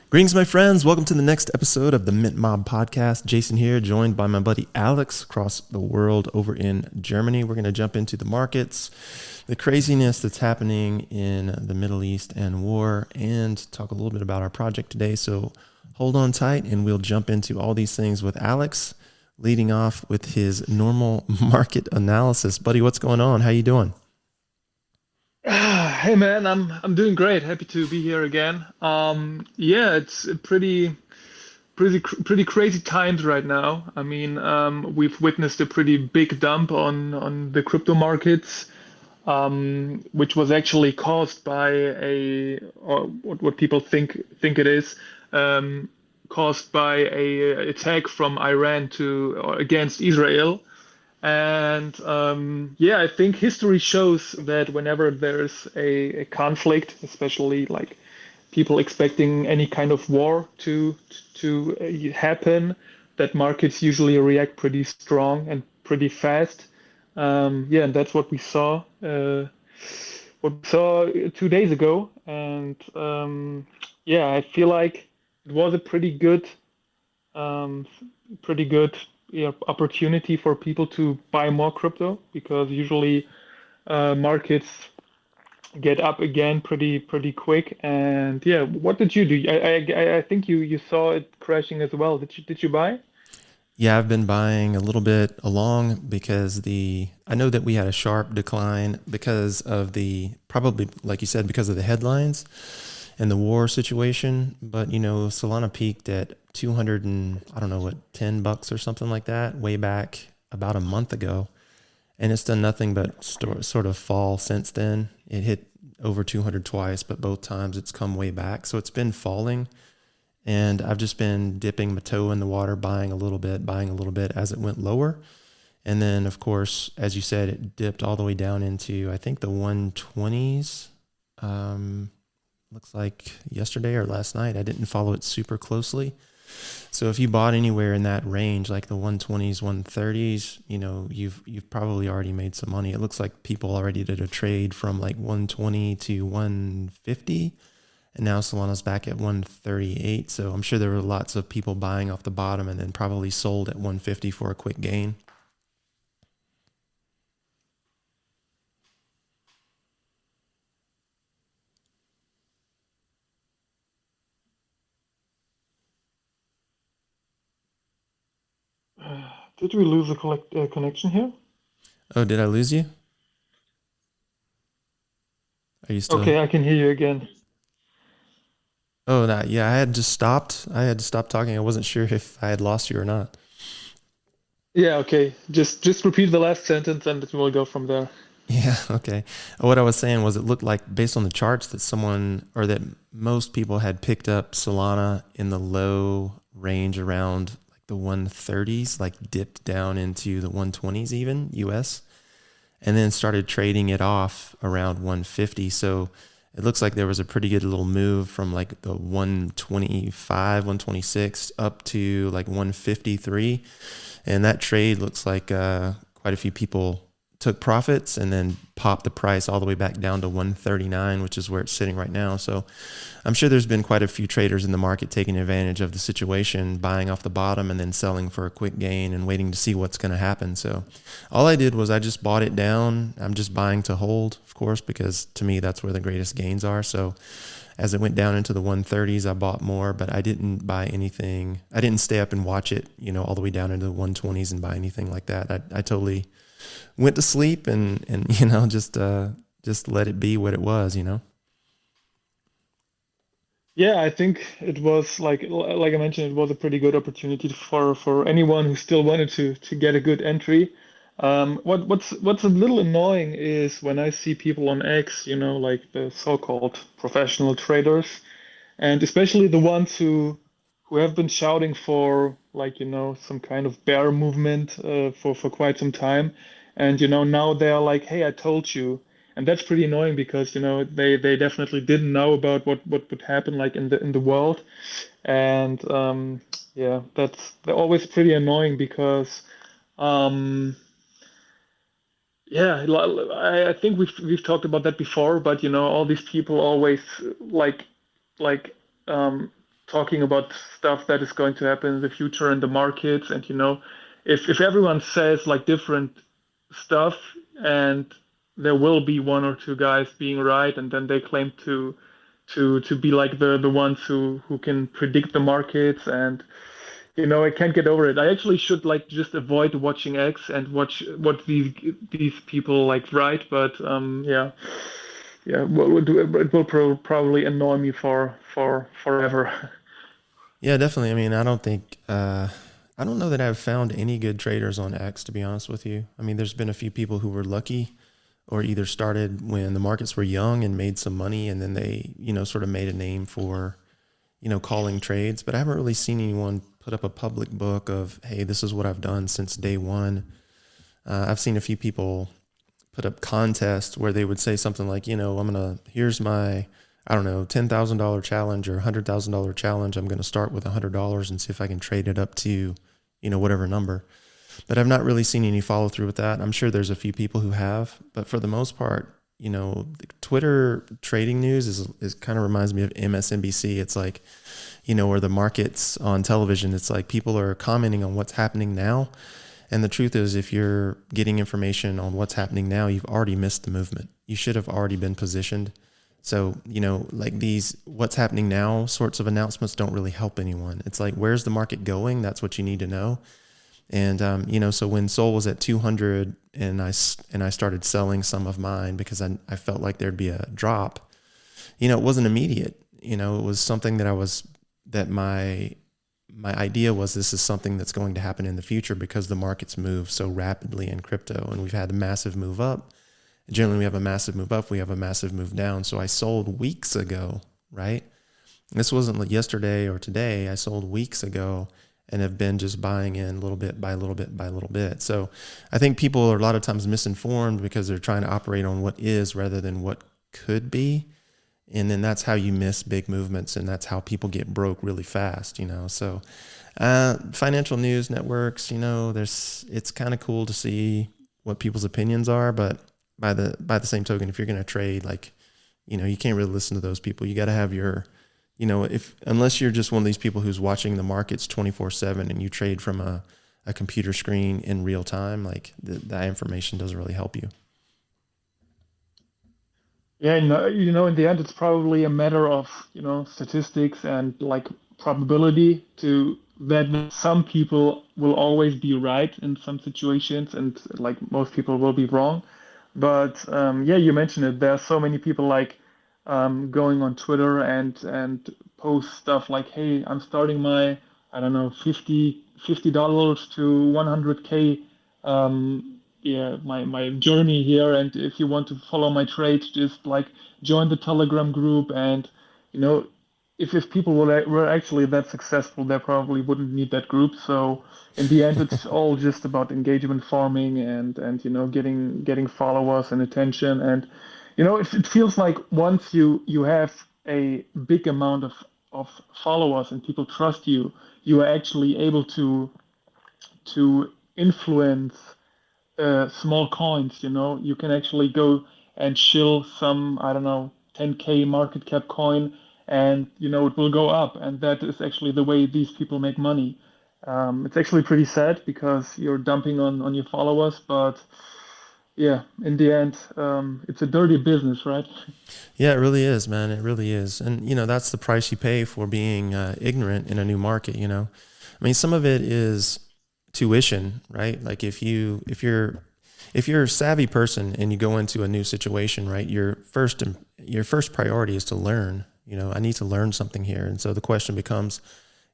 Greetings, my friends. Welcome to the next episode of the Mint Mob podcast. Jason here, joined by my buddy Alex across the world over in Germany. We're going to jump into the markets, the craziness that's happening in the Middle East and war, and talk a little bit about our project today. So hold on tight, and we'll jump into all these things with Alex, leading off with his normal market analysis. Buddy, what's going on? How you doing? Hey man, I'm doing great. Happy to be here again. Yeah, it's a pretty crazy times right now. I mean, we've witnessed a pretty big dump on the crypto markets, which was actually caused by or what people think it is, um, caused by a attack from Iran to or against Israel. And yeah, I think history shows that whenever there's a conflict, especially like people expecting any kind of war to happen, that markets usually react pretty strong and pretty fast. Yeah, and that's what we saw 2 days ago. And yeah, I feel like it was a um, pretty good opportunity for people to buy more crypto because usually markets get up again pretty quick. And yeah, what did you do? I think you saw it crashing as well. Did you buy? Yeah, I've been buying a little bit along because I know that we had a sharp decline because of probably like you said, because of the headlines and the war situation. But Solana peaked at 200 and I don't know what, $10 or something like that way back about a month ago. And it's done nothing but sort of fall since then. It hit over 200 twice, but both times it's come way back. So it's been falling. And I've just been dipping my toe in the water, buying a little bit as it went lower. And then, of course, as you said, it dipped all the way down into, I think, the 120s. Looks like yesterday or last night. I didn't follow it super closely. So if you bought anywhere in that range, like the 120s, 130s, you've probably already made some money. It looks like people already did a trade from like 120 to 150. And now Solana's back at 138. So I'm sure there were lots of people buying off the bottom and then probably sold at 150 for a quick gain. Did we lose a connection here? Oh, did I lose you? Are you still? Okay, I can hear you again. Oh, that, yeah, I had just stopped. I had to stop talking. I wasn't sure if I had lost you or not. Yeah, okay. Just repeat the last sentence and we'll go from there. Yeah, okay. What I was saying was it looked like based on the charts that someone or that most people had picked up Solana in the low range around like the 130s, like dipped down into the 120s even US, and then started trading it off around 150. So it looks like there was a pretty good little move from like the 125, 126 up to like 153. And that trade looks like quite a few people took profits and then popped the price all the way back down to 139, which is where it's sitting right now. So I'm sure there's been quite a few traders in the market taking advantage of the situation, buying off the bottom and then selling for a quick gain and waiting to see what's going to happen. So all I did was I just bought it down. I'm just buying to hold, of course, because to me, that's where the greatest gains are. So as it went down into the 130s, I bought more, but I didn't buy anything. I didn't stay up and watch it, all the way down into the 120s and buy anything like that. I totally went to sleep and just let it be what it was. Yeah, I think it was like I mentioned, it was a pretty good opportunity for anyone who still wanted to get a good entry. What's a little annoying is when I see people on X, like the so-called professional traders, and especially the ones who have been shouting for like some kind of bear movement for quite some time, and now they're like, hey, I told you. And that's pretty annoying because they definitely didn't know about what would happen like in the world. And yeah, that's they're always pretty annoying because um yeah, I think we've talked about that before, but all these people always like like um talking about stuff that is going to happen in the future in the markets, and if everyone says like different stuff, and there will be one or two guys being right, and then they claim to be like the ones who can predict the markets, and I can't get over it. I actually should like just avoid watching X and watch what these people like write, but yeah, yeah, well, it will probably annoy me for forever. Yeah, definitely. I mean, I don't know that I've found any good traders on X, to be honest with you. I mean, there's been a few people who were lucky or either started when the markets were young and made some money, and then they, sort of made a name for, calling trades. But I haven't really seen anyone put up a public book of, hey, this is what I've done since day one. I've seen a few people put up contests where they would say something like, here's my, I don't know, $10,000 challenge or $100,000 challenge. I'm going to start with $100 and see if I can trade it up to, whatever number. But I've not really seen any follow through with that. I'm sure there's a few people who have, but for the most part, the Twitter trading news is kind of reminds me of MSNBC. It's like, or the markets on television. It's like people are commenting on what's happening now. And the truth is, if you're getting information on what's happening now, you've already missed the movement. You should have already been positioned. So, like these what's happening now sorts of announcements don't really help anyone. It's like, where's the market going? That's what you need to know. And, so when Sol was at 200 and I started selling some of mine because I felt like there'd be a drop, it wasn't immediate. It was something that my idea was, this is something that's going to happen in the future because the markets move so rapidly in crypto, and we've had a massive move up. Generally, we have a massive move up, we have a massive move down. So I sold weeks ago, right? This wasn't like yesterday or today. I sold weeks ago and have been just buying in little bit by little bit by little bit. So I think people are a lot of times misinformed because they're trying to operate on what is rather than what could be. And then that's how you miss big movements, and that's how people get broke really fast, So financial news networks, it's kind of cool to see what people's opinions are, but by the same token, if you're going to trade, like, you can't really listen to those people. You got to have your, unless you're just one of these people who's watching the markets 24/7 and you trade from a computer screen in real time, like that information doesn't really help you. Yeah, in the end, it's probably a matter of, statistics and like probability to that some people will always be right in some situations, and like most people will be wrong. But yeah, you mentioned it. There are so many people like going on Twitter and post stuff like, "Hey, I'm starting my, I don't know, $50 to 100K, yeah, my journey here. And if you want to follow my trade, just like join the Telegram group." And you know, if people were actually that successful, they probably wouldn't need that group. So in the end, it's all just about engagement farming and getting followers and attention. And it feels like once you have a big amount of followers and people trust you, you are actually able to influence small coins. You can actually go and shill some, I don't know, 10K market cap coin, and it will go up. And that is actually the way these people make money. It's actually pretty sad because you're dumping on your followers, but yeah, in the end, it's a dirty business, right? Yeah, it really is, man. It really is. And, that's the price you pay for being ignorant in a new market. I mean, some of it is tuition, right? Like if you're a savvy person and you go into a new situation, right, your first priority is to learn. I need to learn something here. And so the question becomes,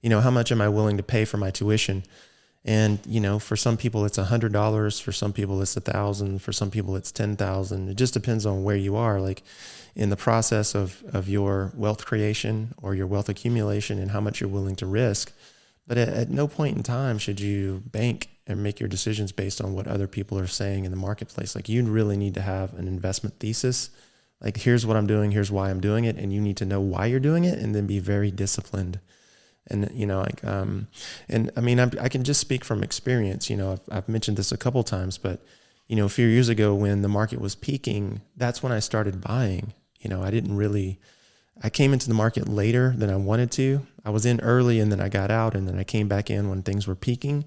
how much am I willing to pay for my tuition? And, for some people it's $100, for some people it's 1,000, for some people it's 10,000. It just depends on where you are, like in the process of your wealth creation or your wealth accumulation and how much you're willing to risk. But at no point in time should you bank and make your decisions based on what other people are saying in the marketplace. Like, you really need to have an investment thesis. Like, here's what I'm doing, here's why I'm doing it. And you need to know why you're doing it and then be very disciplined. And, and I mean, I can just speak from experience. I've mentioned this a couple times, but, a few years ago when the market was peaking, that's when I started buying. I didn't really I came into the market later than I wanted to. I was in early and then I got out and then I came back in when things were peaking.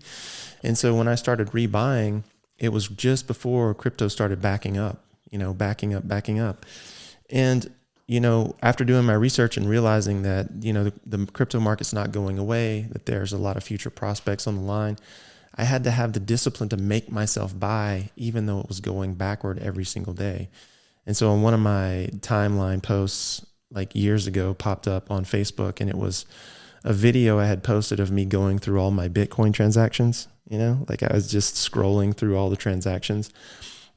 And so when I started rebuying, it was just before crypto started backing up, backing up, backing up. And, after doing my research and realizing that, the crypto market's not going away, that there's a lot of future prospects on the line, I had to have the discipline to make myself buy, even though it was going backward every single day. And so on one of my timeline posts, like years ago, popped up on Facebook, and it was a video I had posted of me going through all my Bitcoin transactions, like I was just scrolling through all the transactions.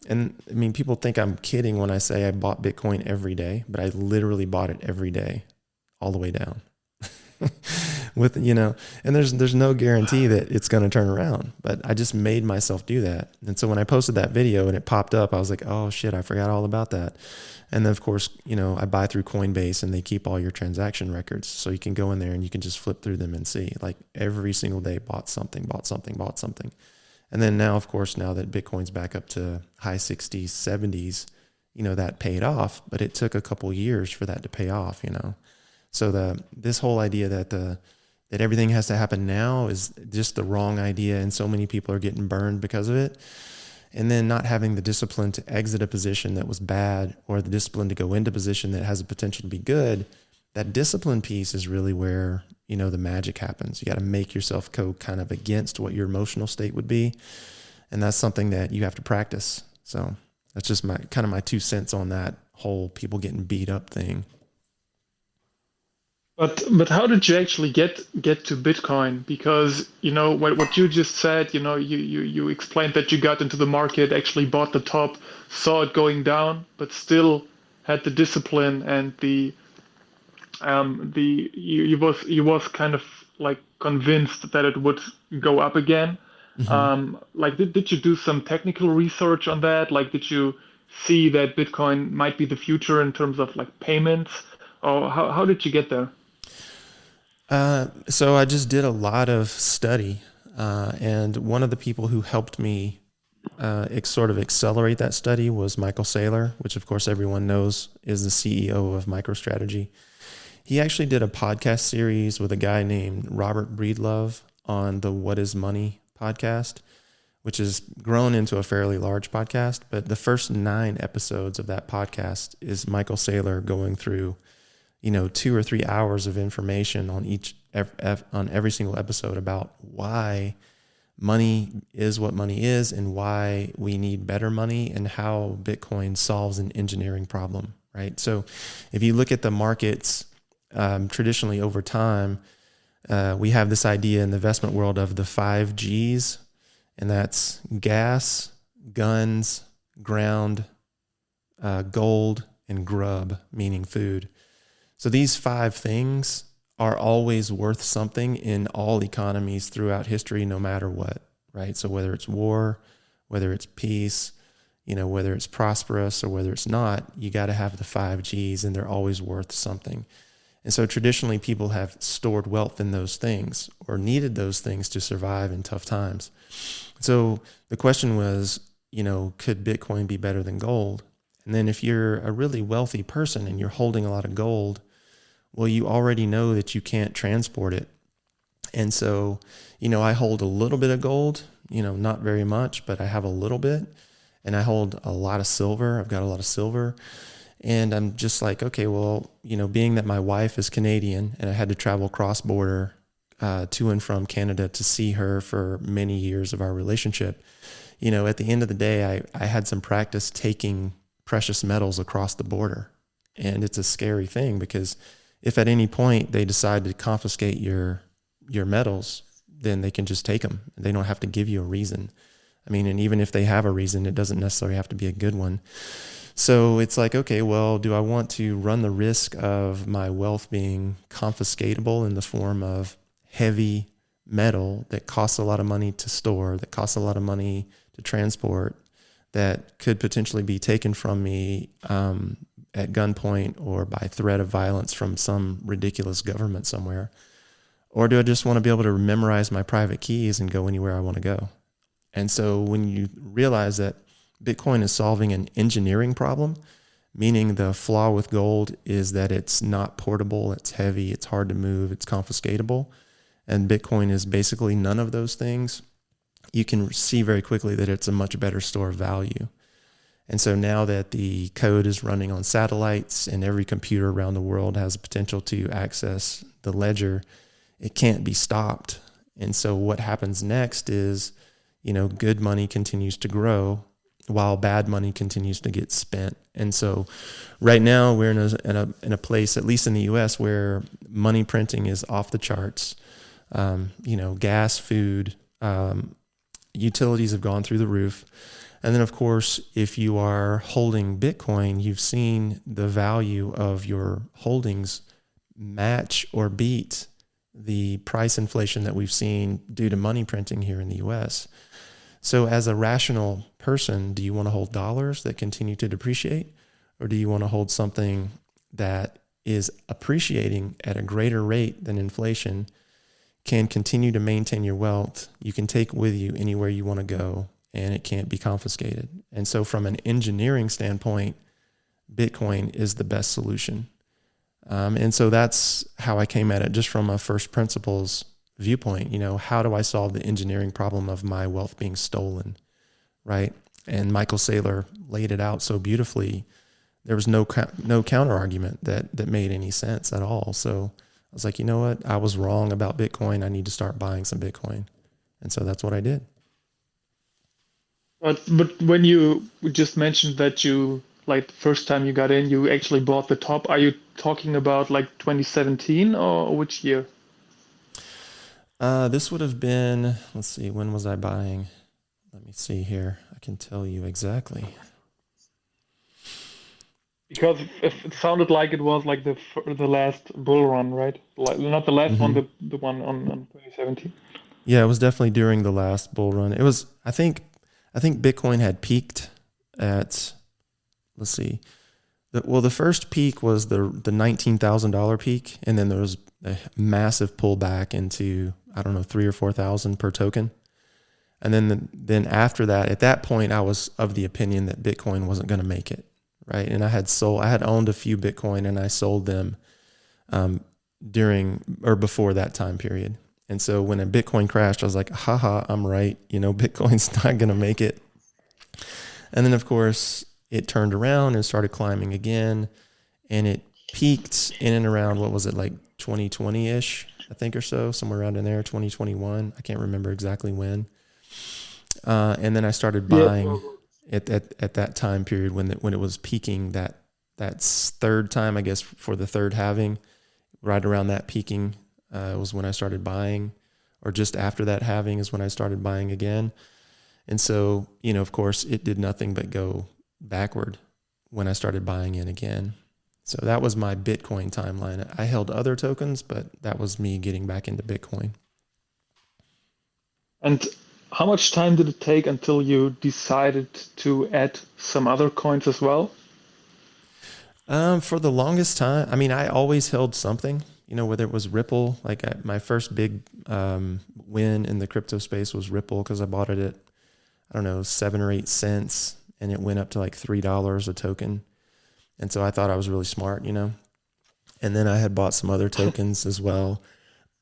And I mean, people think I'm kidding when I say I bought Bitcoin every day, but I literally bought it every day, all the way down. With, and there's no guarantee that it's going to turn around, but I just made myself do that. And so when I posted that video and it popped up, I was like, oh shit, I forgot all about that. And then of course, I buy through Coinbase and they keep all your transaction records. So you can go in there and you can just flip through them and see, like, every single day, bought something. And then now, of course, now that Bitcoin's back up to high 60s, 70s, that paid off, but it took a couple years for that to pay off, So this whole idea that everything has to happen now is just the wrong idea, and so many people are getting burned because of it. And then not having the discipline to exit a position that was bad, or the discipline to go into a position that has the potential to be good. That discipline piece is really where, the magic happens. You got to make yourself go kind of against what your emotional state would be. And that's something that you have to practice. So that's just my 2 cents on that whole people getting beat up thing. But how did you actually get to Bitcoin? Because what you just said, you explained that you got into the market, actually bought the top, saw it going down, but still had the discipline and you was kind of like convinced that it would go up again. Mm-hmm. Like did you do some technical research on that? Like did you see that Bitcoin might be the future in terms of like payments? Or how did you get there? So I just did a lot of study, and one of the people who helped me sort of accelerate that study was Michael Saylor, which of course everyone knows is the CEO of MicroStrategy. He actually did a podcast series with a guy named Robert Breedlove on the What is Money podcast, which has grown into a fairly large podcast. But the first 9 episodes of that podcast is Michael Saylor going through 2 or 3 hours of information on on every single episode about why money is what money is and why we need better money and how Bitcoin solves an engineering problem, right? So if you look at the markets, traditionally over time, we have this idea in the investment world of the 5 Gs, and that's gas, guns, ground, gold, and grub, meaning food. So these 5 things are always worth something in all economies throughout history, no matter what, right? So whether it's war, whether it's peace, whether it's prosperous or whether it's not, you got to have the 5 Gs, and they're always worth something. And so traditionally people have stored wealth in those things or needed those things to survive in tough times. So the question was, could Bitcoin be better than gold? And then if you're a really wealthy person and you're holding a lot of gold, well, you already know that you can't transport it. And so, I hold a little bit of gold, not very much, but I have a little bit. And I hold a lot of silver. I've got a lot of silver. And I'm just like, okay, well, being that my wife is Canadian and I had to travel cross border to and from Canada to see her for many years of our relationship, at the end of the day, I had some practice taking precious metals across the border. And it's a scary thing because if at any point they decide to confiscate your metals, then they can just take them. They don't have to give you a reason. I mean, and even if they have a reason, it doesn't necessarily have to be a good one. So it's like, okay, well, do I want to run the risk of my wealth being confiscatable in the form of heavy metal that costs a lot of money to store, that costs a lot of money to transport, that could potentially be taken from me at gunpoint or by threat of violence from some ridiculous government somewhere? Or do I just want to be able to memorize my private keys and go anywhere I want to go? And so when you realize that Bitcoin is solving an engineering problem, meaning the flaw with gold is that it's not portable, it's heavy, it's hard to move, it's confiscatable. And Bitcoin is basically none of those things. You can see very quickly that it's a much better store of value. And so now that the code is running on satellites and every computer around the world has the potential to access the ledger, it can't be stopped. And so what happens next is, good money continues to grow while bad money continues to get spent. And so right now we're in a place, at least in the US, where money printing is off the charts. Gas, food, utilities have gone through the roof. And then, of course, if you are holding Bitcoin, you've seen the value of your holdings match or beat the price inflation that we've seen due to money printing here in the US. So as a rational person, do you want to hold dollars that continue to depreciate? Or do you want to hold something that is appreciating at a greater rate than inflation, can continue to maintain your wealth, you can take with you anywhere you want to go, and it can't be confiscated? And so from an engineering standpoint, Bitcoin is the best solution. And so that's how I came at it, just from a first principles viewpoint. How do I solve the engineering problem of my wealth being stolen, right? And Michael Saylor laid it out so beautifully. There was no counter argument that made any sense at all. So I was like, you know what? I was wrong about Bitcoin. I need to start buying some Bitcoin. And so that's what I did. But when you just mentioned that you, like, the first time you got in, you actually bought the top. Are you talking about like 2017 or which year? This would have been, let's see, when was I buying? Let me see here. I can tell you exactly. Because it sounded like it was like the last bull run, right? Like, not the last one, Mm-hmm. the one on 2017. Yeah, it was definitely during the last bull run. It was, I think Bitcoin had peaked at, let's see, the first peak was the $19,000 peak, and then there was a massive pullback into, I don't know, 3 or 4,000 per token. And then after that, at that point, I was of the opinion that Bitcoin wasn't going to make it, right? And I had owned a few Bitcoin, and I sold them during or before that time period. And so when a Bitcoin crashed, I was like, haha, I'm right. Bitcoin's not going to make it. And then, of course, it turned around and started climbing again. And it peaked in and around, what was it, like 2020-ish, I think, or so, somewhere around in there, 2021. I can't remember exactly when. And then I started Yeah. buying at that time period when it was peaking, that third time, I guess, for the third halving, right around that peaking was when I started buying, or just after that halving is when I started buying again. And so, of course, it did nothing but go backward when I started buying in again. So that was my Bitcoin timeline. I held other tokens, but that was me getting back into Bitcoin. And how much time did it take until you decided to add some other coins as well? For the longest time, I mean, I always held something, whether it was Ripple. Like my first big win in the crypto space was Ripple, because I bought it at, I don't know, 7 or 8 cents, and it went up to like $3 a token. And so I thought I was really smart, And then I had bought some other tokens as well.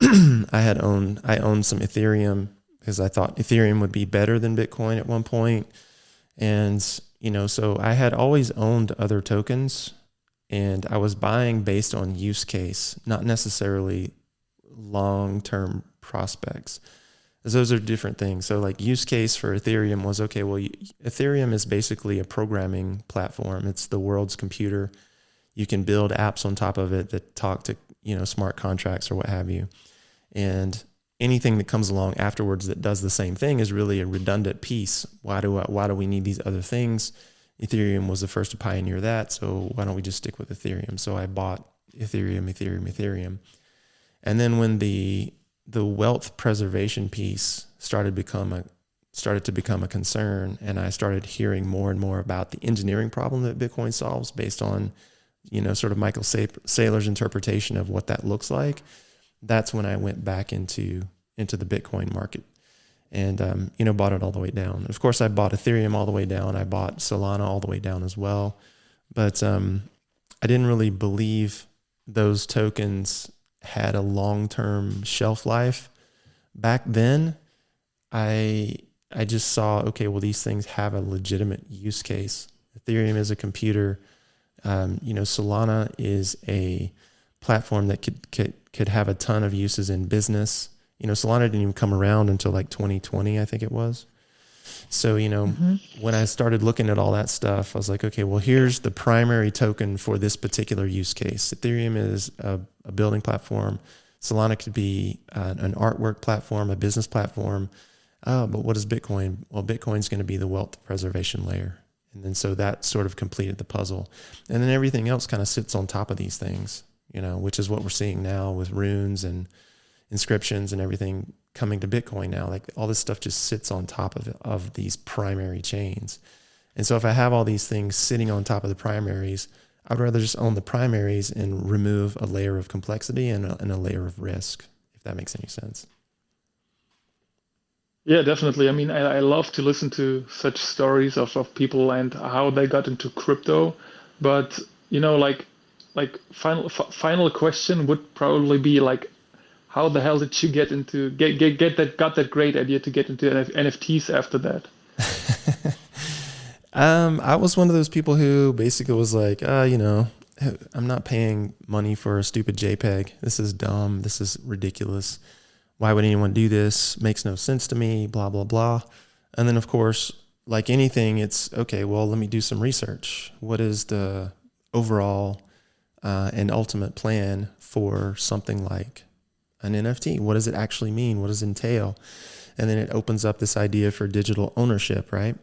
I owned some Ethereum, because I thought Ethereum would be better than Bitcoin at one point. And, so I had always owned other tokens, and I was buying based on use case, not necessarily long-term prospects. Those are different things. So like use case for Ethereum was, okay, well, Ethereum is basically a programming platform. It's the world's computer. You can build apps on top of it that talk to, smart contracts or what have you. And anything that comes along afterwards that does the same thing is really a redundant piece. Why do we need these other things? Ethereum was the first to pioneer that, so why don't we just stick with Ethereum? So I bought Ethereum. And then when the wealth preservation piece started to become a concern, and I started hearing more and more about the engineering problem that Bitcoin solves based on, sort of Michael Saylor's interpretation of what that looks like, that's when I went back into the Bitcoin market and, bought it all the way down. Of course, I bought Ethereum all the way down. I bought Solana all the way down as well. But I didn't really believe those tokens had a long-term shelf life. Back then, I I just saw, okay, well, these things have a legitimate use case. Ethereum is a computer. Solana is a platform that could have a ton of uses in business. Solana didn't even come around until like 2020, I think it was. So, Hmm. when I started looking at all that stuff, I was like, okay, well, here's the primary token for this particular use case. Ethereum is a building platform. Solana could be an artwork platform, a business platform. Oh, but what is Bitcoin? Well, Bitcoin's going to be the wealth preservation layer. And then so that sort of completed the puzzle. And then everything else kind of sits on top of these things, which is what we're seeing now with runes and inscriptions and everything coming to Bitcoin now. Like all this stuff just sits on top of these primary chains. And so if I have all these things sitting on top of the primaries, I'd rather just own the primaries and remove a layer of complexity and a layer of risk, if that makes any sense. Yeah, definitely. I mean, I love to listen to such stories of people and how they got into crypto. But, like final question would probably be like, how the hell did you get that got that great idea to get into NFTs after that? I was one of those people who basically was like, I'm not paying money for a stupid JPEG. This is dumb. This is ridiculous. Why would anyone do this? Makes no sense to me, blah, blah, blah. And then, of course, like anything, it's okay, well, let me do some research. What is the overall and ultimate plan for something like an NFT? What does it actually mean? What does it entail? And then it opens up this idea for digital ownership, right?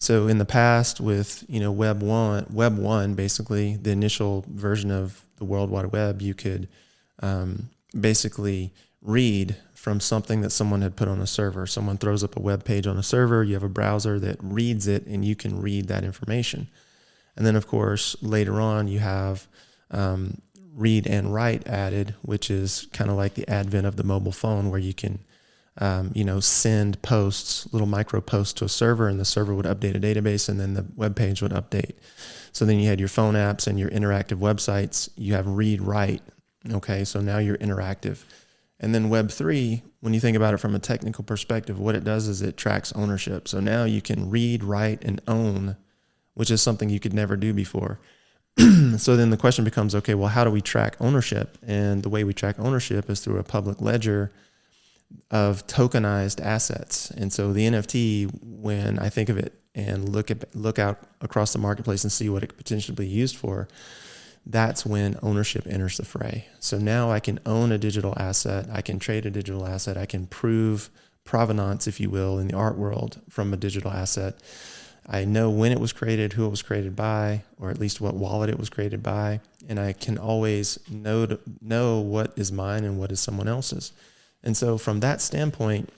So in the past with, Web 1, basically the initial version of the World Wide Web, you could basically read from something that someone had put on a server. Someone throws up a web page on a server, you have a browser that reads it and you can read that information. And then of course, later on you have read and write added, which is kind of like the advent of the mobile phone where you can send posts, little micro posts to a server, and the server would update a database, and then the web page would update. So then you had your phone apps and your interactive websites. You have read, write. Okay, so now you're interactive. And then Web3, when you think about it from a technical perspective, what it does is it tracks ownership. So now you can read, write, and own, which is something you could never do before. So then the question becomes, okay, well, how do we track ownership? And the way we track ownership is through a public ledger of tokenized assets. And so the NFT, when I think of it and look out across the marketplace and see what it could potentially be used for, that's when ownership enters the fray. So now I can own a digital asset, I can trade a digital asset, I can prove provenance, if you will, in the art world from a digital asset. I know when it was created, who it was created by, or at least what wallet it was created by, and I can always know what is mine and what is someone else's. And so from that standpoint,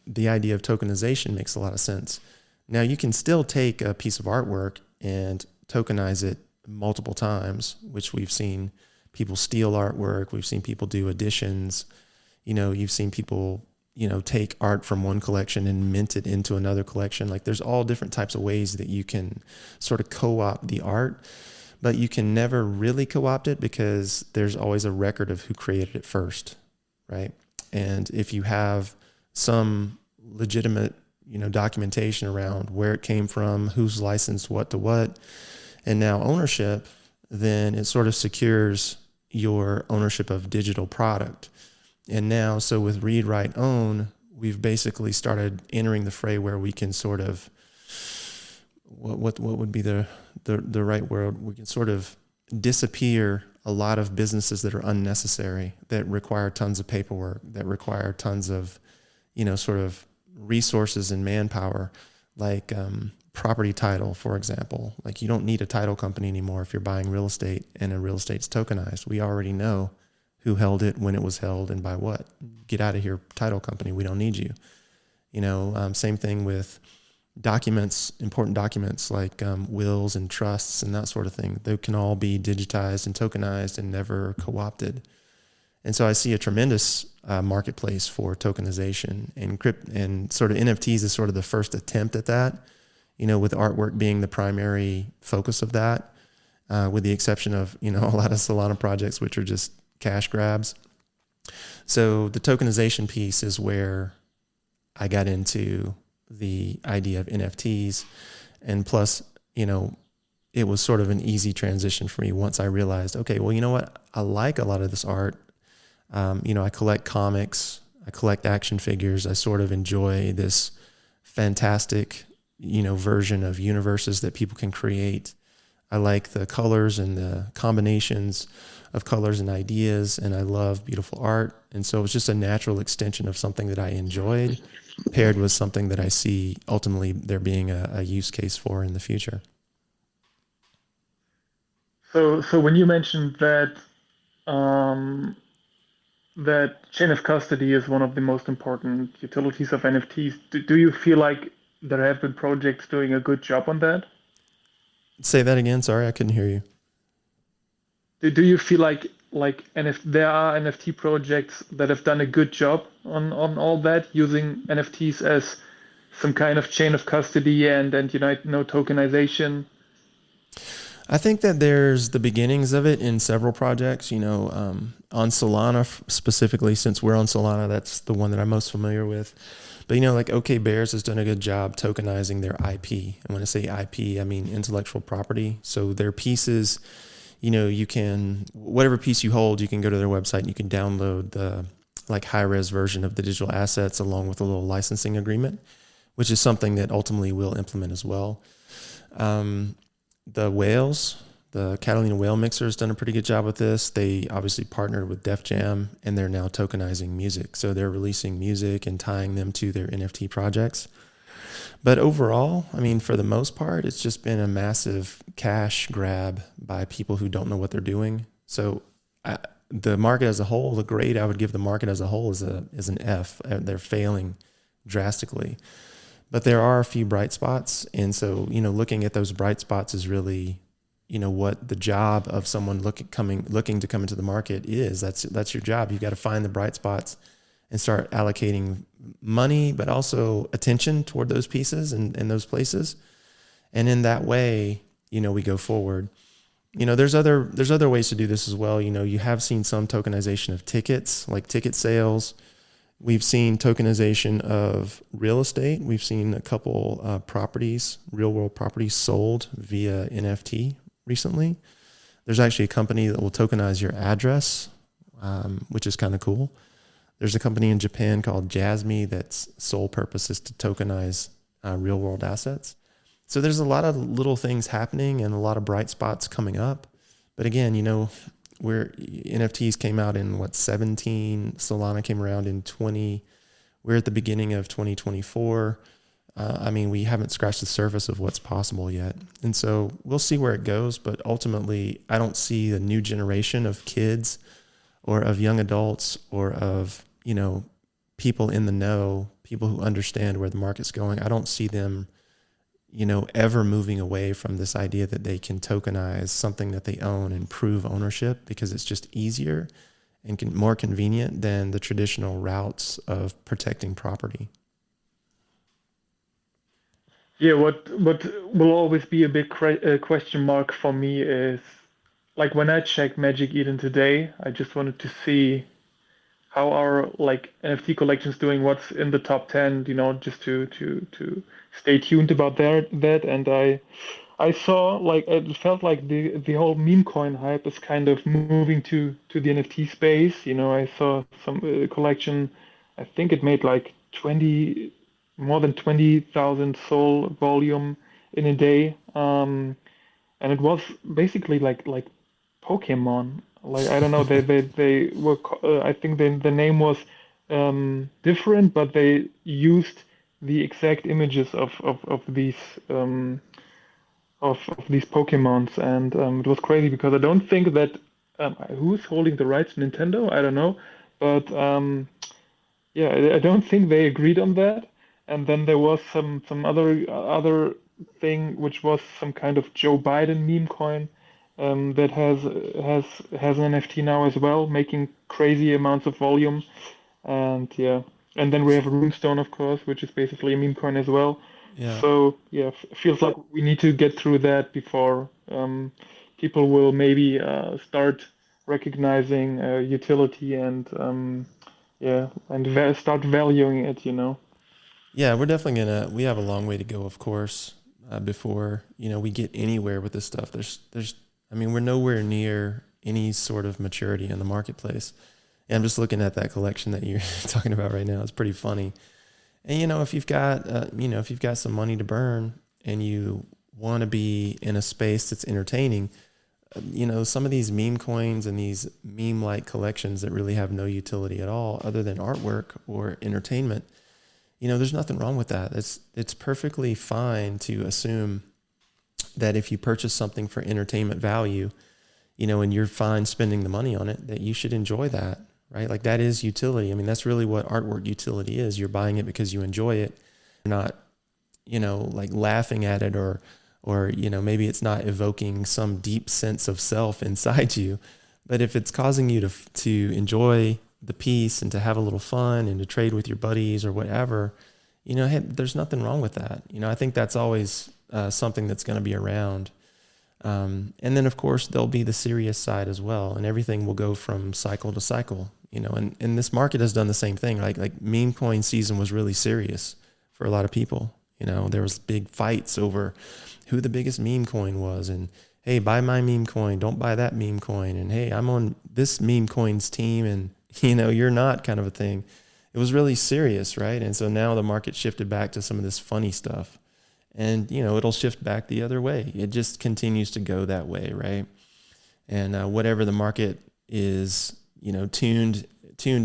the idea of tokenization makes a lot of sense. Now you can still take a piece of artwork and tokenize it multiple times, which we've seen people steal artwork. We've seen people do additions. You've seen people, take art from one collection and mint it into another collection. Like there's all different types of ways that you can sort of co-opt the art, but you can never really co-opt it because there's always a record of who created it first, right? And if you have some legitimate, documentation around where it came from, who's licensed what to what, and now ownership, then it sort of secures your ownership of digital product. And now, so with read, write, own, we've basically started entering the fray where we can sort of, what would be the right word? We can sort of disappear a lot of businesses that are unnecessary, that require tons of paperwork, that require tons of, sort of resources and manpower, like property title, for example. Like you don't need a title company anymore if you're buying real estate and a real estate's tokenized. We already know who held it, when it was held, and by what. Get out of here, title company. We don't need you. Same thing with documents, important documents like wills and trusts and that sort of thing. They can all be digitized and tokenized and never co-opted. And so I see a tremendous marketplace for tokenization, and sort of NFTs is sort of the first attempt at that, with artwork being the primary focus of that. with the exception of a lot of Solana projects which are just cash grabs. So the tokenization piece is where I got into the idea of NFTs, and plus, you know, it was sort of an easy transition for me once I realized, okay, well, you know what? I like a lot of this art. I collect comics, I collect action figures. I sort of enjoy this fantastic, version of universes that people can create. I like the colors and the combinations of colors and ideas, and I love beautiful art. And so it was just a natural extension of something that I enjoyed, paired with something that I see ultimately there being a use case for in the future. So when you mentioned um, that chain of custody is one of the most important utilities of NFTs, do you feel like there have been projects doing a good job on that? Say that again. Sorry, I couldn't hear you. Do you feel like and if there are NFT projects that have done a good job on all that using NFTs as some kind of chain of custody and no tokenization? I think that there's the beginnings of it in several projects. On Solana specifically, since we're on Solana, that's the one that I'm most familiar with. But like OK Bears has done a good job tokenizing their IP. And when I say IP, I mean intellectual property. So their pieces, you can, whatever piece you hold, you can go to their website and you can download the like high res version of the digital assets along with a little licensing agreement, which is something that ultimately we'll implement as well. Um, the whales, the Catalina Whale Mixer has done a pretty good job with this. They obviously partnered with Def Jam, and they're now tokenizing music. So they're releasing music and tying them to their NFT projects. But overall, I mean, for the most part, it's just been a massive cash grab by people who don't know what they're doing. So the market as a whole, the grade I would give the market as a whole is an F. They're failing drastically. But there are a few bright spots. And so, looking at those bright spots is really, what the job of someone looking to come into the market is. That's your job. You've got to find the bright spots and start allocating money, but also attention toward those pieces and those places. And in that way, we go forward. There's other ways to do this as well. You have seen some tokenization of tickets, like ticket sales. We've seen tokenization of real estate. We've seen a couple properties, real world properties sold via NFT recently. There's actually a company that will tokenize your address, which is kind of cool. There's a company in Japan called Jasmy that's sole purpose is to tokenize real world assets. So there's a lot of little things happening and a lot of bright spots coming up. But again, where NFTs came out in 17, Solana came around in 20. We're at the beginning of 2024. We haven't scratched the surface of what's possible yet. And so we'll see where it goes. But ultimately, I don't see a new generation of kids or of young adults or of, people in the know, people who understand where the market's going. I don't see them, ever moving away from this idea that they can tokenize something that they own and prove ownership because it's just easier and more convenient than the traditional routes of protecting property. Yeah, what will always be a big question mark for me is like when I checked Magic Eden today, I just wanted to see how our like NFT collections doing, what's in the top 10, just to stay tuned about that. And I saw like it felt like the whole meme coin hype is kind of moving to the NFT space. I saw some collection, I think it made like 20 more than 20,000 soul volume in a day. And it was basically like Pokemon. Like I don't know, they were. I think the name was different, but they used the exact images um, of these Pokemons, and it was crazy because I don't think that who's holding the rights, Nintendo? I don't know, but yeah, I don't think they agreed on that. And then there was some other thing which was some kind of Joe Biden meme coin that has an NFT now as well, making crazy amounts of volume. And yeah, and then we have Runestone, of course, which is basically a meme coin as well. Yeah. So yeah, feels like we need to get through that before people will maybe start recognizing utility and yeah, and start valuing it, you know. Yeah, we're definitely we have a long way to go, of course, before, we get anywhere with this stuff. I mean, we're nowhere near any sort of maturity in the marketplace. And I'm just looking at that collection that you're talking about right now. It's pretty funny. And, if you've got some money to burn and you want to be in a space that's entertaining, some of these meme coins and these meme-like collections that really have no utility at all other than artwork or entertainment, there's nothing wrong with that. It's perfectly fine to assume that if you purchase something for entertainment value, and you're fine spending the money on it, that you should enjoy that, right? Like that is utility. I mean, that's really what artwork utility is. You're buying it because you enjoy it. You're not, like laughing at it or, maybe it's not evoking some deep sense of self inside you. But if it's causing you to enjoy the piece and to have a little fun and to trade with your buddies or whatever, hey, there's nothing wrong with that. I think that's always something that's going to be around. And then of course there'll be the serious side as well, and everything will go from cycle to cycle, and this market has done the same thing. Like meme coin season was really serious for a lot of people. There was big fights over who the biggest meme coin was, and hey, buy my meme coin, don't buy that meme coin, and hey, I'm on this meme coin's team and you're not, kind of a thing. It was really serious, right? And so now the market shifted back to some of this funny stuff. And, it'll shift back the other way. It just continues to go that way, right? And whatever the market is, tuned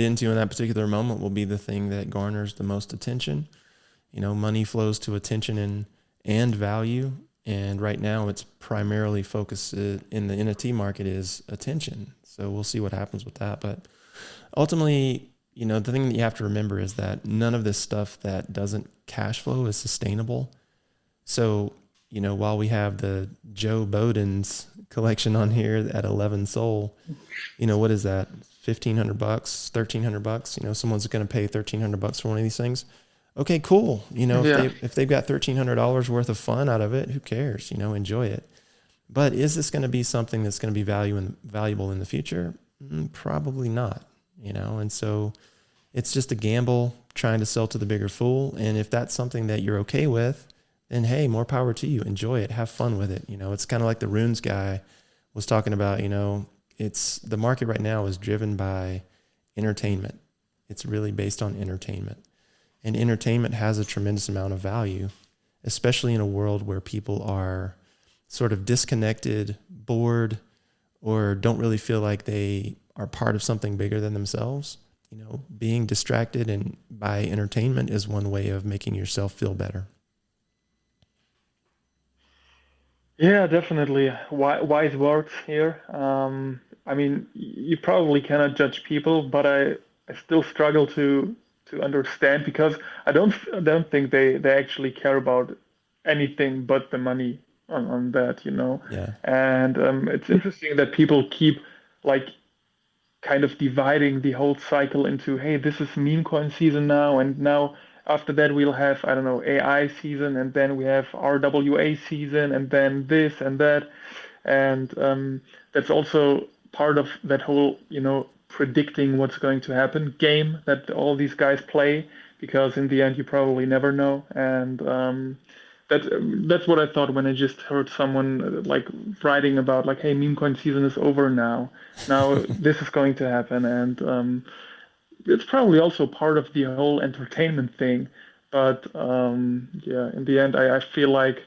into in that particular moment will be the thing that garners the most attention. Money flows to attention and value. And right now it's primarily focused in the NFT market is attention. So we'll see what happens with that. But ultimately, the thing that you have to remember is that none of this stuff that doesn't cash flow is sustainable. So, while we have the Joe Boden's collection on here at 11 Soul, what is that? $1,500, $1,300? Someone's going to pay $1,300 for one of these things. Okay, cool. Yeah. If they've got $1,300 worth of fun out of it, who cares? Enjoy it. But is this going to be something that's going to be valuable in the future? Probably not. And so it's just a gamble trying to sell to the bigger fool. And if that's something that you're okay with, then hey, more power to you. Enjoy it. Have fun with it. It's kind of like the runes guy was talking about. It's the market right now is driven by entertainment. It's really based on entertainment. And entertainment has a tremendous amount of value, especially in a world where people are sort of disconnected, bored, or don't really feel like they are part of something bigger than themselves. Being distracted and by entertainment is one way of making yourself feel better. Yeah, definitely. Wise words here. I mean, you probably cannot judge people, but I still struggle to understand because I don't think they actually care about anything but the money on that, you know. Yeah. And it's interesting that people keep like kind of dividing the whole cycle into, hey, this is meme coin season now, and now after that we'll have, I don't know, AI season, and then we have RWA season, and then this and that, and that's also part of that whole, predicting what's going to happen game that all these guys play, because in the end you probably never know, and that's what I thought when I just heard someone like writing about like, hey, meme coin season is over now. Now this is going to happen, and it's probably also part of the whole entertainment thing. But yeah, in the end, I feel like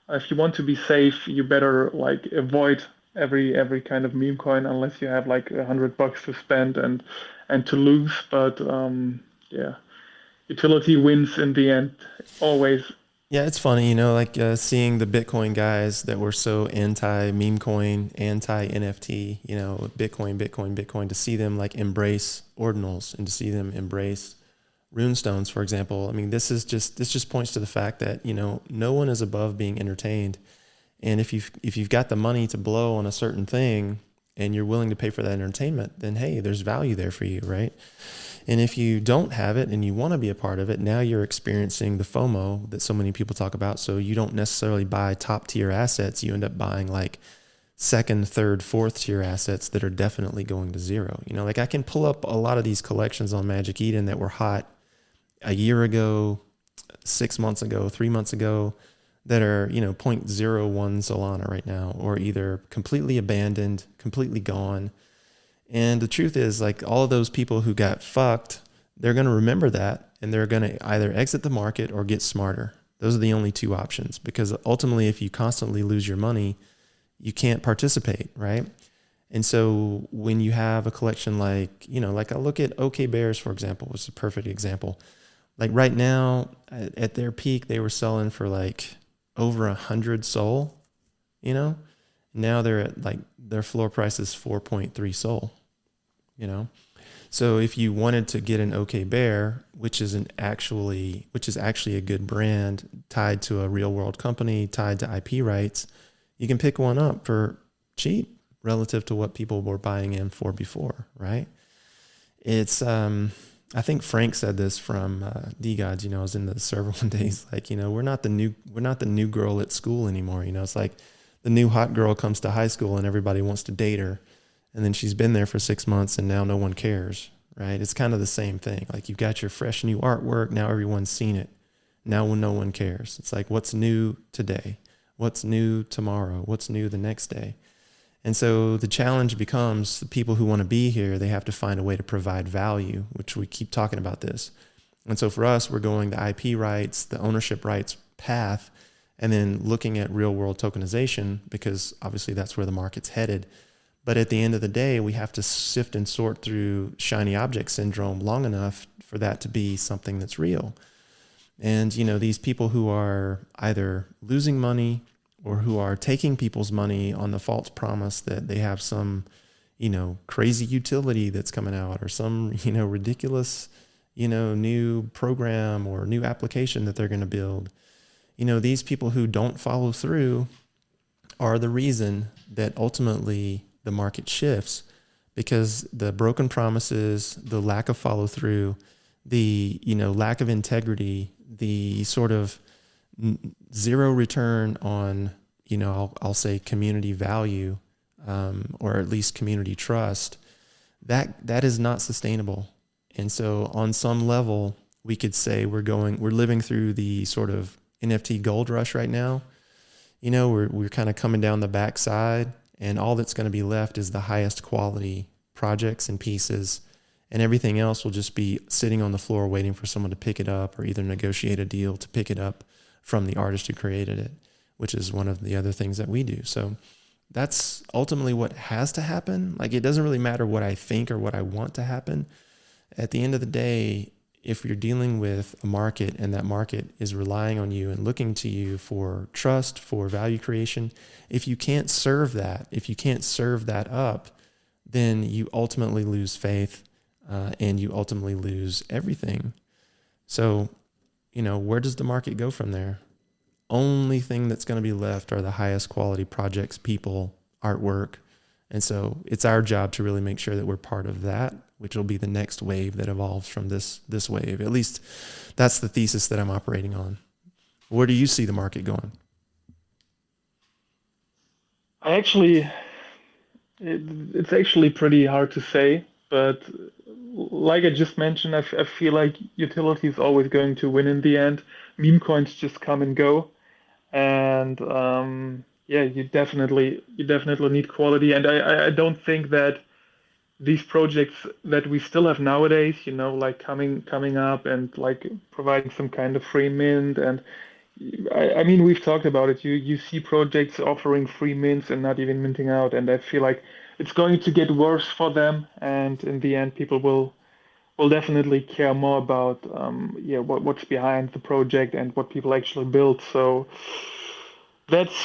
if you want to be safe, you better like avoid every kind of meme coin unless you have like $100 to spend and to lose. But yeah, utility wins in the end always. Yeah, it's funny, like seeing the Bitcoin guys that were so anti meme coin, anti NFT, Bitcoin, Bitcoin, Bitcoin, to see them like embrace ordinals and to see them embrace runestones, for example. I mean, this just points to the fact that, no one is above being entertained. And if you've got the money to blow on a certain thing and you're willing to pay for that entertainment, then hey, there's value there for you, right? And if you don't have it and you want to be a part of it, now you're experiencing the FOMO that so many people talk about. So you don't necessarily buy top tier assets. You end up buying like second, third, fourth tier assets that are definitely going to zero. You know, like I can pull up a lot of these collections on Magic Eden that were hot a year ago, 6 months ago, 3 months ago, that are, you know, zero point zero 0.01 Solana right now, or either completely abandoned, completely gone. And the truth is, like, all of those people who got fucked, they're going to remember that and they're going to either exit the market or get smarter. Those are the only two options, because ultimately, if you constantly lose your money, you can't participate, right? And so when you have a collection like, you know, like I look at OK Bears, for example, which is a perfect example. Like right now, at their peak, they were selling for like over 100 Sol, you know? Now they're at like their floor price is 4.3 Sol, you know? So if you wanted to get an OK Bear, which is actually a good brand tied to a real world company, tied to IP rights, you can pick one up for cheap relative to what people were buying in for before, right? It's I think Frank said this from D-Gods, you know, I was in the server one day. He's like, you know, we're not the new girl at school anymore. You know, it's like the new hot girl comes to high school and everybody wants to date her. And then she's been there for 6 months and now no one cares, right? It's kind of the same thing. Like you've got your fresh new artwork. Now everyone's seen it. Now no one cares. It's like, what's new today? What's new tomorrow? What's new the next day? And so the challenge becomes the people who want to be here, they have to find a way to provide value, which we keep talking about this. And so for us, we're going the IP rights, the ownership rights path, and then looking at real world tokenization, because obviously that's where the market's headed. But at the end of the day, we have to sift and sort through shiny object syndrome long enough for that to be something that's real. And, you know, these people who are either losing money or who are taking people's money on the false promise that they have some, you know, crazy utility that's coming out, or some, you know, ridiculous, you know, new program or new application that they're going to build. You know, these people who don't follow through are the reason that ultimately the market shifts, because the broken promises, the lack of follow through, the, you know, lack of integrity, the sort of zero return on, you know, I'll say community value, or at least community trust, that is not sustainable. And so on some level, we could say we're living through the sort of NFT gold rush right now. You know, we're kind of coming down the backside, and all that's going to be left is the highest quality projects and pieces, and everything else will just be sitting on the floor waiting for someone to pick it up, or either negotiate a deal to pick it up from the artist who created it, which is one of the other things that we do. So that's ultimately what has to happen. Like, it doesn't really matter what I think or what I want to happen. At the end of the day, if you're dealing with a market and that market is relying on you and looking to you for trust, for value creation, if you can't serve that up, then you ultimately lose faith, and you ultimately lose everything. So, you know, where does the market go from there? Only thing that's going to be left are the highest quality projects, people, artwork. And so it's our job to really make sure that we're part of that, which will be the next wave that evolves from this wave. At least that's the thesis that I'm operating on. Where do you see the market going? I actually, it's actually pretty hard to say, but like I just mentioned, I feel like utility is always going to win in the end. Meme coins just come and go, and yeah, you definitely need quality, and I don't think that these projects that we still have nowadays, you know, like coming up and like providing some kind of free mint, and I mean we've talked about it. You see projects offering free mints and not even minting out, and I feel like it's going to get worse for them, and in the end, people will definitely care more about yeah, what's behind the project and what people actually build. So that's,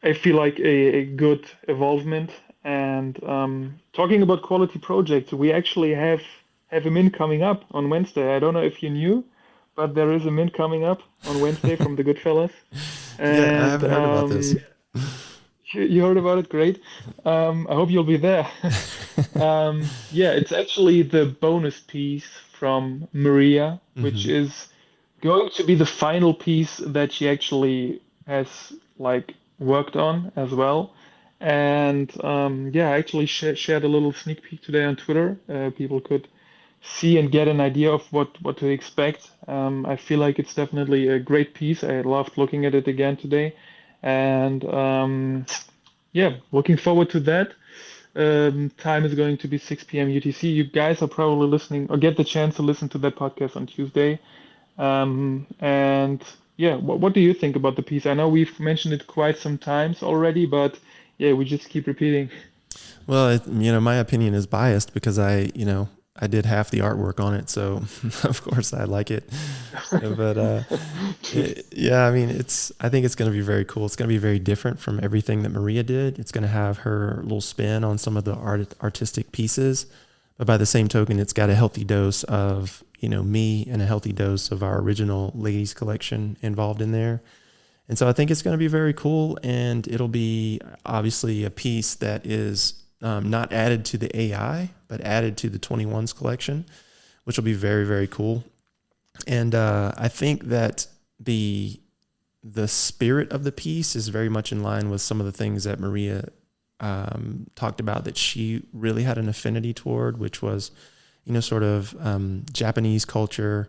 I feel like, a good evolvement. And talking about quality projects, we actually have a mint coming up on Wednesday. I don't know if you knew, but there is a mint coming up on Wednesday from the Goodfellas. Yeah, I And haven't heard about this. you heard about it? Great. I hope you'll be there. Yeah, it's actually the bonus piece from Maria, which Hmm. is going to be the final piece that she actually has like worked on as well. And yeah, I actually shared a little sneak peek today on Twitter. People could see and get an idea of what to expect. I feel like it's definitely a great piece. I loved looking at it again today, and yeah, looking forward to that. Time is going to be 6 p.m. UTC. You guys are probably listening or get the chance to listen to that podcast on Tuesday. And yeah, what do you think about the piece? I know we've mentioned it quite some times already, but yeah, we just keep repeating. Well, my opinion is biased because I did half the artwork on it, so of course I like it. But yeah, I mean, I think it's going to be very cool. It's going to be very different from everything that Maria did. It's going to have her little spin on some of the artistic pieces, but by the same token, it's got a healthy dose of me and a healthy dose of our original ladies collection involved in there. And so I think it's going to be very cool, and it'll be obviously a piece that is not added to the AI, but added to the 21's collection, which will be very, very cool. And I think that the the spirit of the piece is very much in line with some of the things that Maria talked about that she really had an affinity toward, which was, sort of Japanese culture,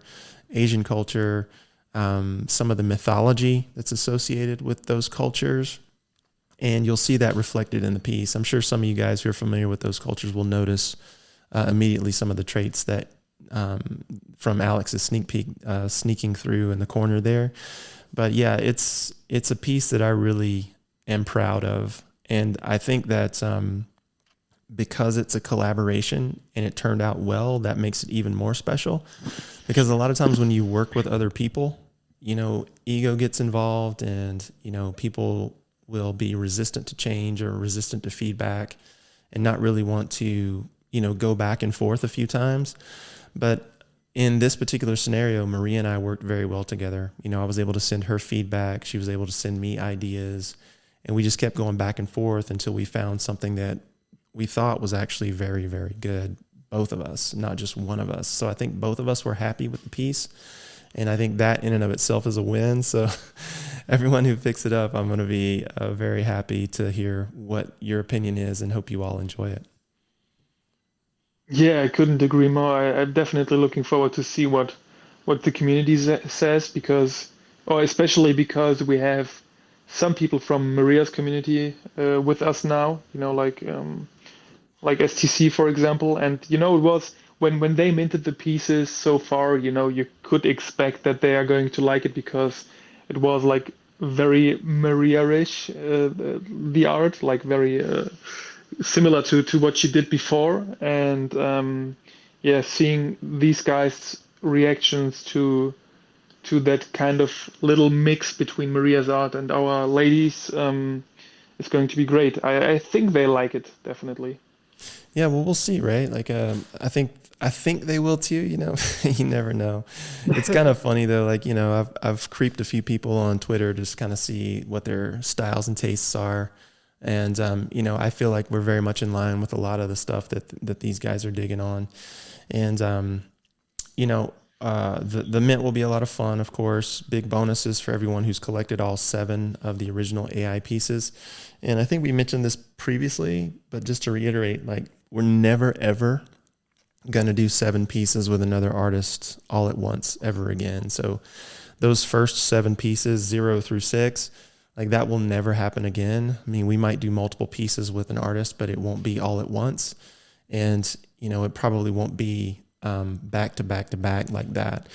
Asian culture, some of the mythology that's associated with those cultures. And you'll see that reflected in the piece. I'm sure some of you guys who are familiar with those cultures will notice immediately some of the traits that from Alex's sneak peek sneaking through in the corner there. But yeah, it's a piece that I really am proud of, and I think that because it's a collaboration and it turned out well, that makes it even more special. Because a lot of times when you work with other people, ego gets involved, and people will be resistant to change or resistant to feedback, and not really want to go back and forth a few times. But in this particular scenario, Maria and I worked very well together. I was able to send her feedback. She was able to send me ideas. And we just kept going back and forth until we found something that we thought was actually very, very good. Both of us, not just one of us. So I think both of us were happy with the piece. And I think that in and of itself is a win. So everyone who picks it up, I'm going to be very happy to hear what your opinion is and hope you all enjoy it. Yeah, I couldn't agree more. I'm definitely looking forward to see what the community says because, or especially because we have some people from Maria's community with us now. Like STC for example, and it was when they minted the pieces so far. You could expect that they are going to like it because it was like very Maria-ish, the art, like very similar to what she did before, and yeah, seeing these guys' reactions to that kind of little mix between Maria's art and our ladies is going to be great. I think they like it definitely. Yeah, well, we'll see, right? Like, I think they will too. You never know. It's kind of funny though. Like, I've creeped a few people on Twitter to just kind of see what their styles and tastes are, and I feel like we're very much in line with a lot of the stuff that these guys are digging on, and the mint will be a lot of fun, of course. Big bonuses for everyone who's collected all 7 of the original AI pieces. And I think we mentioned this previously, but just to reiterate, like, we're never ever gonna do 7 pieces with another artist all at once ever again. So those first 7 pieces, 0 through 6, like that will never happen again. I mean, we might do multiple pieces with an artist, but it won't be all at once. And, it probably won't be back to back to back like that.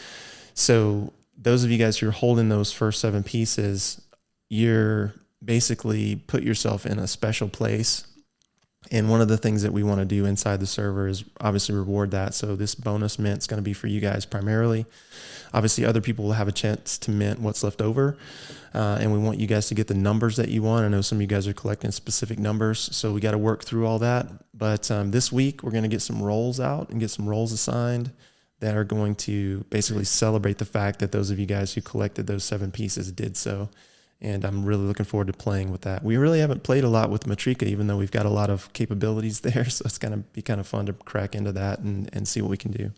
So those of you guys who are holding those first 7 pieces, you're basically put yourself in a special place. And one of the things that we want to do inside the server is obviously reward that. So this bonus mint is going to be for you guys primarily. Obviously, other people will have a chance to mint what's left over. And we want you guys to get the numbers that you want. I know some of you guys are collecting specific numbers, so we got to work through all that. But this week, we're going to get some rolls out and get some rolls assigned that are going to basically celebrate the fact that those of you guys who collected those 7 pieces did so. And I'm really looking forward to playing with that. We really haven't played a lot with Matrika, even though we've got a lot of capabilities there. So it's going to be kind of fun to crack into that and see what we can do.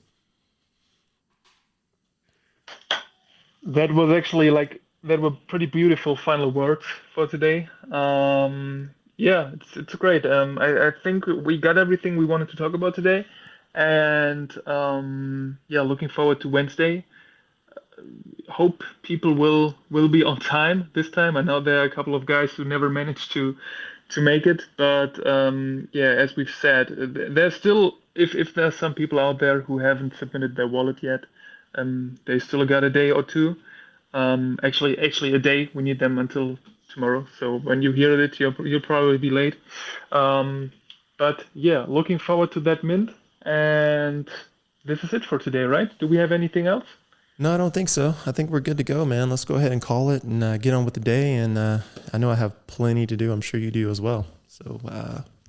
That was actually like that were pretty beautiful final words for today. Yeah, it's great. I think we got everything we wanted to talk about today, and yeah, looking forward to Wednesday. Hope people will be on time this time. I know there are a couple of guys who never managed to make it, but yeah, as we've said, there's still if there's some people out there who haven't submitted their wallet yet, they still got a day or two. Actually a day. We need them until tomorrow. So when you hear it, you'll probably be late. Um, but yeah, looking forward to that mint. And this is it for today, right? Do we have anything else? No, I don't think so. I think we're good to go, man. Let's go ahead and call it and get on with the day. And I know I have plenty to do. I'm sure you do as well. So,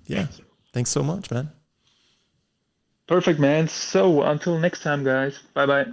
yeah, thanks so much, man. Perfect, man. So until next time, guys. Bye bye.